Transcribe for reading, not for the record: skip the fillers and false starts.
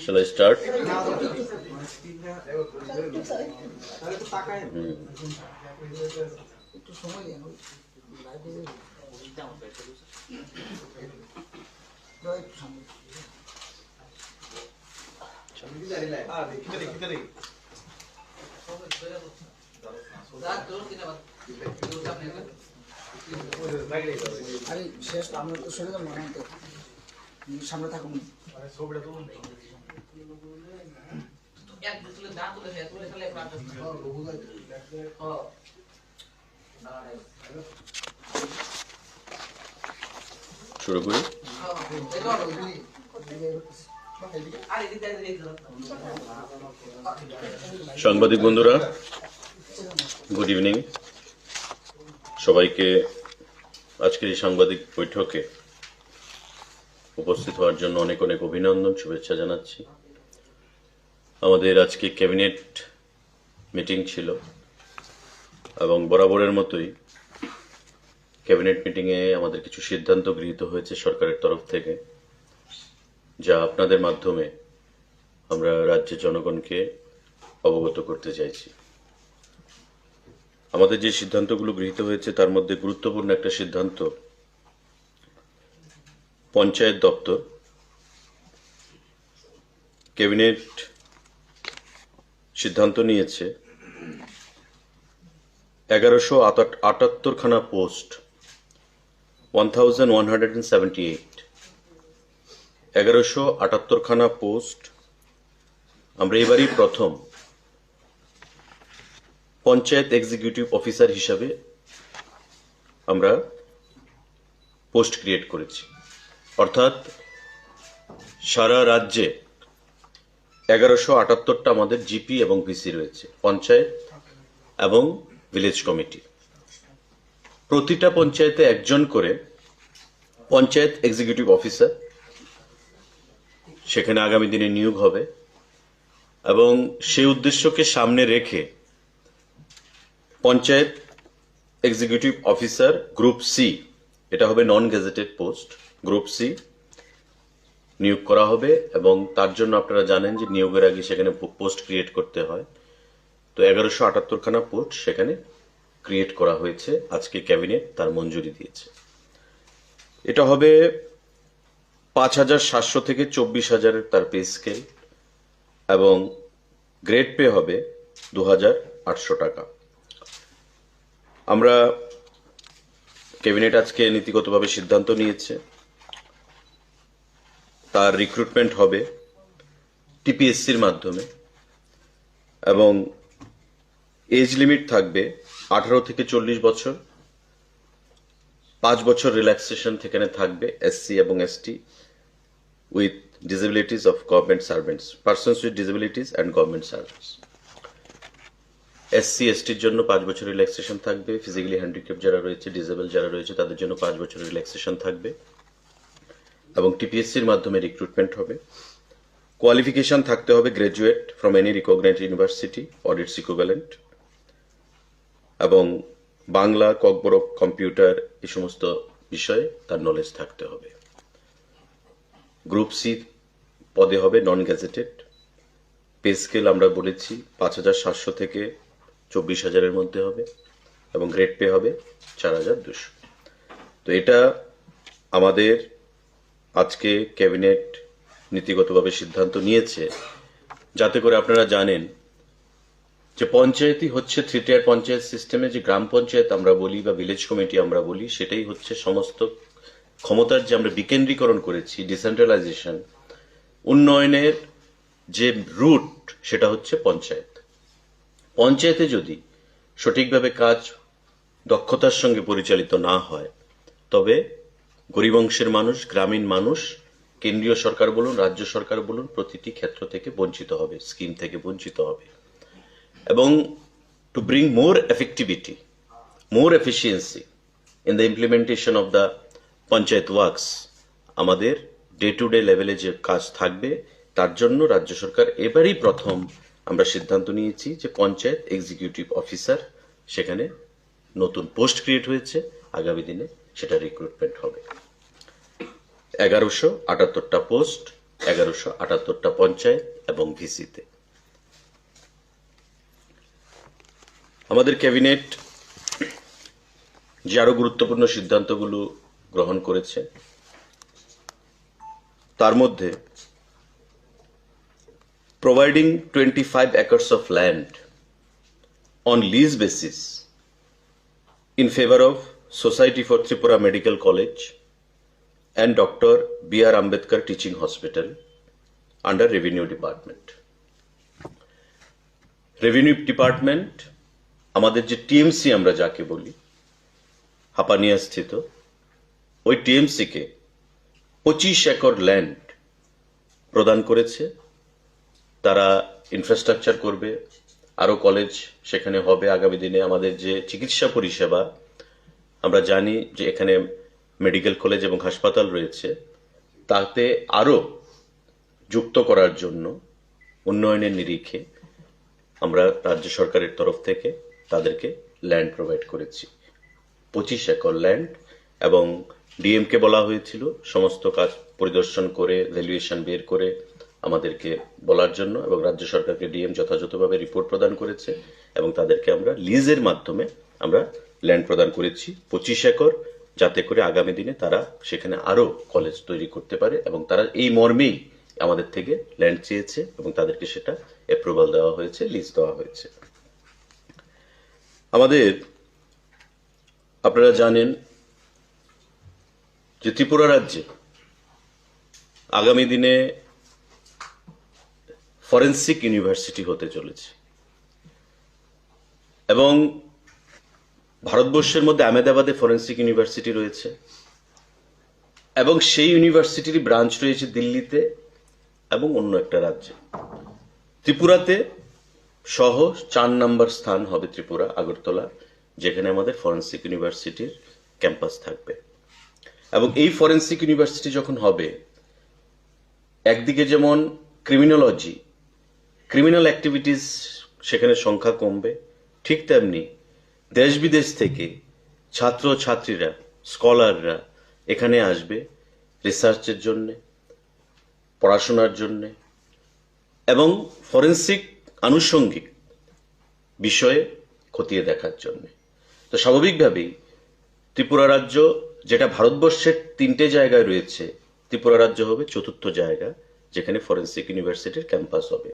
Shall I start? সামনে থাকুন শুরু করি। সাংবাদিক বন্ধুরা, গুড ইভিনিং। সবাইকে আজকের এই সাংবাদিক বৈঠকে উপস্থিত হওয়ার জন্য অনেক অনেক অভিনন্দন, শুভেচ্ছা জানাচ্ছি। আমাদের আজকে ক্যাবিনেট মিটিং ছিল এবং বরাবরের মতোই ক্যাবিনেট মিটিংয়ে আমাদের কিছু সিদ্ধান্ত গৃহীত হয়েছে সরকারের তরফ থেকে, যা আপনাদের মাধ্যমে আমরা রাজ্যের জনগণকে অবগত করতে চাইছি। আমাদের যে সিদ্ধান্তগুলো গৃহীত হয়েছে তার মধ্যে গুরুত্বপূর্ণ একটা সিদ্ধান্ত, পঞ্চায়েত দপ্তর। ক্যাবিনেট সিদ্ধান্ত নিয়েছে 1178খানা পোস্ট, 1178 1178খানা পোস্ট আমরা এবারই প্রথম পঞ্চায়েত এক্সিকিউটিভ অফিসার হিসাবে আমরা পোস্ট ক্রিয়েট করেছি। অর্থাৎ সারা রাজ্যে 1178টা আমাদের জিপি এবং ভিসি রয়েছে, পঞ্চায়েত এবং ভিলেজ কমিটি। প্রতিটা পঞ্চায়েতে একজন করে পঞ্চায়েত এক্সিকিউটিভ অফিসার সেখানে আগামী দিনে নিয়োগ হবে এবং সেই উদ্দেশ্যকে সামনে রেখে panchayat executive officer group C, এটা হবে non gazetted post, group C নিয়োগ করা হবে। এবং তার জন্য আপনারা জানেন যে নিয়োগের আগে সেখানে পোস্ট ক্রিয়েট করতে হয়। তো 1178খানা পোস্ট সেখানে ক্রিয়েট করা হয়েছে, আজকে ক্যাবিনেট তার মঞ্জুরি দিয়েছে। এটা হবে 5700 থেকে 24,000 তার পে স্কেল এবং গ্রেড পে হবে 2800 টাকা। আমরা ক্যাবিনেট আজকে নীতিগতভাবে সিদ্ধান্ত নিয়েছে, তার রিক্রুটমেন্ট হবে টিপিএসসির মাধ্যমে এবং এজ লিমিট থাকবে 18 থেকে 40 বছর, 5 বছর রিল্যাক্সেশন সেখানে থাকবে এসসি এবং ST with disabilities of government servants, persons with disabilities and government servants. SC এসটির জন্য 5 বছর রিল্যাক্সেশন থাকবে, ফিজিক্যালি হ্যান্ডিক্যাপ যারা রয়েছে, ডিসেবল যারা রয়েছে তাদের জন্য 5 বছর রিল্যাক্সেশন থাকবে এবং টিপিএসসির মাধ্যমে রিক্রুটমেন্ট হবে। কোয়ালিফিকেশন থাকতে হবে graduate from any recognised university or its equivalent এবং বাংলা, ককবরক, কম্পিউটার এই সমস্ত বিষয়ে তার নলেজ থাকতে হবে। গ্রুপ সি পদে হবে নন গ্যাজেটেড, পে স্কেল আমরা বলেছি 5700 থেকে 24,000-এর মধ্যে হবে এবং গ্রেড পে হবে 4200। তো এটা আমাদের আজকে ক্যাবিনেট নীতিগতভাবে সিদ্ধান্ত নিয়েছে, যাতে করে আপনারা জানেন যে পঞ্চায়েতই হচ্ছে 3 টিয়ার পঞ্চায়েত সিস্টেমে যে গ্রাম পঞ্চায়েত আমরা বলি বা ভিলেজ কমিটি আমরা বলি, সেটাই হচ্ছে সমস্ত ক্ষমতার যে আমরা বিকেন্দ্রীকরণ করেছি, ডিসেন্ট্রালাইজেশন, উন্নয়নের যে রুট সেটা হচ্ছে পঞ্চায়েত। পঞ্চায়েতে যদি সঠিকভাবে কাজ দক্ষতার সঙ্গে পরিচালিত না হয় তবে গরিব অংশের মানুষ, গ্রামীণ মানুষ, কেন্দ্রীয় সরকার বলুন, রাজ্য সরকার বলুন, প্রতিটি ক্ষেত্র থেকে বঞ্চিত হবে, স্কিম থেকে বঞ্চিত হবে। এবং to bring more effectivity, more efficiency in the implementation of the panchayat works, আমাদের ডে টু ডে লেভেলে যে কাজ থাকবে তার জন্য রাজ্য সরকার এবারই প্রথম আমরা সিদ্ধান্ত নিয়েছি যে পঞ্চায়েত এক্সিকিউটিভ অফিসার সেখানে নতুন পোস্ট ক্রিয়েট হয়েছে, আগামী দিনে সেটা রিক্রুটমেন্ট হবে। 1178টা পোস্ট, 1178টা পঞ্চায়েত এবং ভিসিতে। আমাদের ক্যাবিনেট যে আরো গুরুত্বপূর্ণ সিদ্ধান্তগুলো গ্রহণ করেছে তার মধ্যে providing 25 acres of land on lease basis in favor of Society for Tripura Medical College and Dr. B.R. Ambedkar Teaching Hospital under Revenue Department. Revenue Department আমাদের যে টিএমসি আমরা যাকে বলি হাপানিয়া স্থিত, ওই টিএমসি কে 25 একর ল্যান্ড প্রদান করেছে। তারা ইনফ্রাস্ট্রাকচার করবে, আরো কলেজ সেখানে হবে আগামী দিনে। আমাদের যে চিকিৎসা পরিষেবা আমরা জানি যে এখানে মেডিকেল কলেজ এবং হাসপাতাল রয়েছে, তাতে আরো যুক্ত করার জন্য উন্নয়নের নিরিখে আমরা রাজ্য সরকারের তরফ থেকে তাদেরকে ল্যান্ড প্রোভাইড করেছি, 25 একর ল্যান্ড। এবং ডিএমকে বলা হয়েছিল সমস্ত কাজ পরিদর্শন করে ভ্যালুয়েশন বের করে আমাদেরকে বলার জন্য, এবং রাজ্য সরকারকে ডিএম যথাযথভাবে রিপোর্ট প্রদান করেছে এবং তাদেরকে আমরা লিজের মাধ্যমে আমরা ল্যান্ড প্রদান করেছি 25 একর, যাতে করে আগামী দিনে তারা সেখানে আরো কলেজ তৈরি করতে পারে। এবং তারা এই মর্মেই আমাদের থেকে ল্যান্ড চেয়েছে এবং তাদেরকে সেটা অ্যাপ্রুভাল দেওয়া হয়েছে, লিজ দেওয়া হয়েছে। আমাদের আপনারা জানেন যে ত্রিপুরা রাজ্যে আগামী দিনে ফরেন্সিক ইউনিভার্সিটি হতে চলেছে এবং ভারতবর্ষের মধ্যে আহমেদাবাদে ফরেন্সিক ইউনিভার্সিটি রয়েছে এবং সেই ইউনিভার্সিটির ব্রাঞ্চ রয়েছে দিল্লিতে এবং অন্য একটা রাজ্যে। ত্রিপুরাতে সহ 4 নম্বর স্থান হবে ত্রিপুরা, আগরতলা, যেখানে আমাদের ফরেন্সিক ইউনিভার্সিটির ক্যাম্পাস থাকবে। এবং এই ফরেন্সিক ইউনিভার্সিটি যখন হবে, একদিকে যেমন ক্রিমিনাল অ্যাক্টিভিটিস সেখানে সংখ্যা কমবে, ঠিক তেমনি দেশ বিদেশ থেকে ছাত্র ছাত্রীরা, স্কলাররা এখানে আসবে রিসার্চের জন্য, পড়াশোনার জন্য এবং ফরেন্সিক আনুষঙ্গিক বিষয়ে খতিয়ে দেখার জন্য। তো স্বাভাবিকভাবেই ত্রিপুরা রাজ্য, যেটা ভারতবর্ষের 3টে জায়গায় রয়েছে, ত্রিপুরা রাজ্য হবে 4র্থ জায়গা যেখানে ফরেন্সিক ইউনিভার্সিটির ক্যাম্পাস হবে।